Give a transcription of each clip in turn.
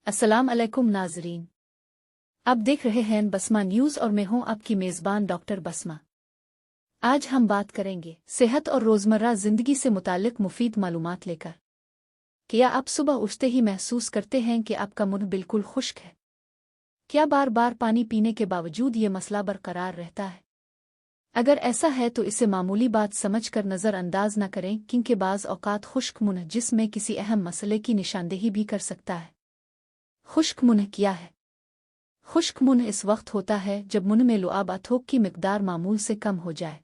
अस्सलाम अलैकुम नाजरीन। आप देख रहे हैं बसमा न्यूज़ और मैं हूं आपकी मेज़बान डॉक्टर बसमा। आज हम बात करेंगे सेहत और रोज़मर्रा ज़िंदगी से मुताल्लिक मुफीद मालूमात लेकर। क्या आप सुबह उठते ही महसूस करते हैं कि आपका मुंह बिल्कुल खुश्क है? क्या बार बार पानी पीने के बावजूद ये मसला बरकरार रहता है? अगर ऐसा है तो इसे मामूली बात समझकर नज़रअंदाज न करें, क्योंकि बाज़ औक़ात खुश्क मुंह जिस्म में किसी अहम मसले की निशानदेही भी कर सकता है। खुश्क मुंह क्या है? खुश्क मुंह इस वक्त होता है जब मुंह में लुआब अथोक की मिकदार मामूल से कम हो जाए।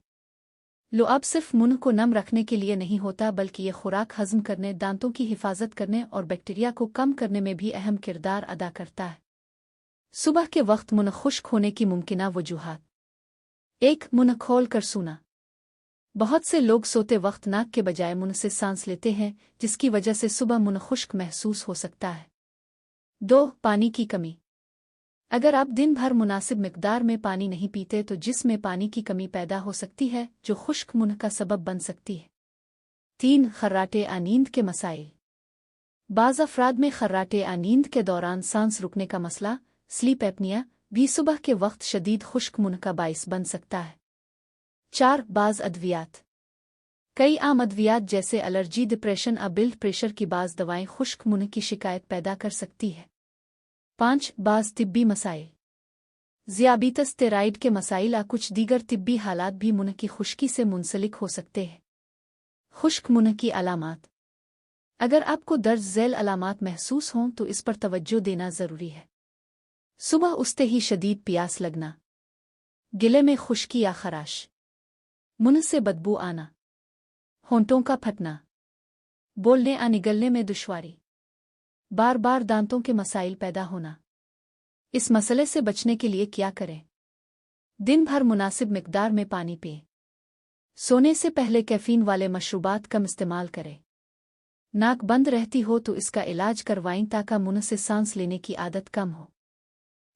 लुआब सिर्फ मुंह को नम रखने के लिए नहीं होता, बल्कि ये खुराक हजम करने, दांतों की हिफाजत करने और बैक्टीरिया को कम करने में भी अहम किरदार अदा करता है। सुबह के वक्त मुंह खुश्क होने की मुमकिना वजूहात। 1. मुंह खोल कर सोना। बहुत से लोग सोते वक्त नाक के बजाय मुंह से सांस लेते हैं, जिसकी वजह से सुबह मुंह खुश्क महसूस हो सकता है। 2. पानी की कमी। अगर आप दिन भर मुनासिब मिकदार में पानी नहीं पीते तो जिस्म में पानी की कमी पैदा हो सकती है, जो खुश्क मुंह का सबब बन सकती है। 3. खर्राटे आनींद के मसाइल। बाज़ अफराद में खर्राटे आनींद के दौरान सांस रुकने का मसला, स्लीप एपनिया, भी सुबह के वक्त शदीद खुश्क मुंह का बाइस बन सकता है। 4. बाज़ अद्वियात। कई आम अद्वियात जैसे एलर्जी, डिप्रेशन और ब्लड प्रेशर की बाज़ दवाएं खुश्क मुंह की शिकायत पैदा कर सकती है। 5. बाज़ तिब्बी मसाइल। ज़ियाबीतस, स्टेराइड के मसाइल या कुछ दीगर तिब्बी हालात भी मुंह की खुश्की से मुंसलिक हो सकते हैं। खुश्क मुंह की अलामात। अगर आपको दर्ज झेल अलामात महसूस हों तो इस पर तवज्जो देना ज़रूरी है। सुबह उठते ही शदीद प्यास लगना, गिले में खुश्की या खराश, मुंह से बदबू आना, होंठों का फटना, बोलने या निगलने में दुश्वारी, बार बार दांतों के मसाइल पैदा होना। इस मसले से बचने के लिए क्या करें? दिन भर मुनासिब मिकदार में पानी पिएं। सोने से पहले कैफीन वाले मशरूबात कम इस्तेमाल करें। नाक बंद रहती हो तो इसका इलाज करवाएं ताकि मुंह से सांस लेने की आदत कम हो।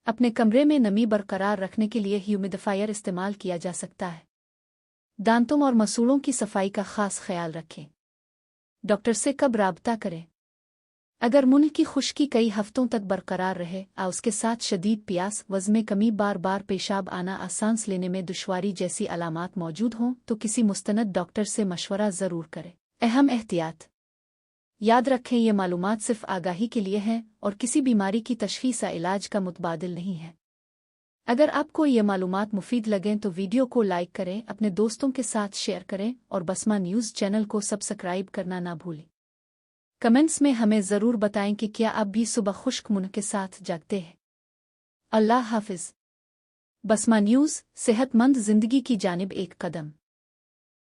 अपने कमरे में नमी बरकरार रखने के लिए ह्यूमिडिफायर इस्तेमाल किया जा सकता है। दांतों और मसूड़ों की सफाई का खास ख्याल रखें। डॉक्टर से कब राबता करें? अगर मुंह की खुश्की कई हफ्तों तक बरकरार रहे और उसके साथ शदीद प्यास, वज़न में कमी, बार बार पेशाब आना और सांस लेने में दुश्वारी जैसी अलामात मौजूद हों तो किसी मुस्तनद डॉक्टर से मशवरा ज़रूर करें। अहम एहतियात। याद रखें, ये मालूमात सिर्फ आगाही के लिए हैं और किसी बीमारी की तशख़ीस या इलाज का मुतबादिल नहीं है। अगर आपको ये मालूमात मुफीद लगें तो वीडियो को लाइक करें, अपने दोस्तों के साथ शेयर करें और बसमा न्यूज़ चैनल को सब्सक्राइब करना ना भूलें। कमेंट्स में हमें ज़रूर बताएं कि क्या आप भी सुबह खुश्क मुंह के साथ जागते हैं। अल्लाह हाफिज़। बसमा न्यूज़, सेहतमंद ज़िंदगी की जानिब एक कदम।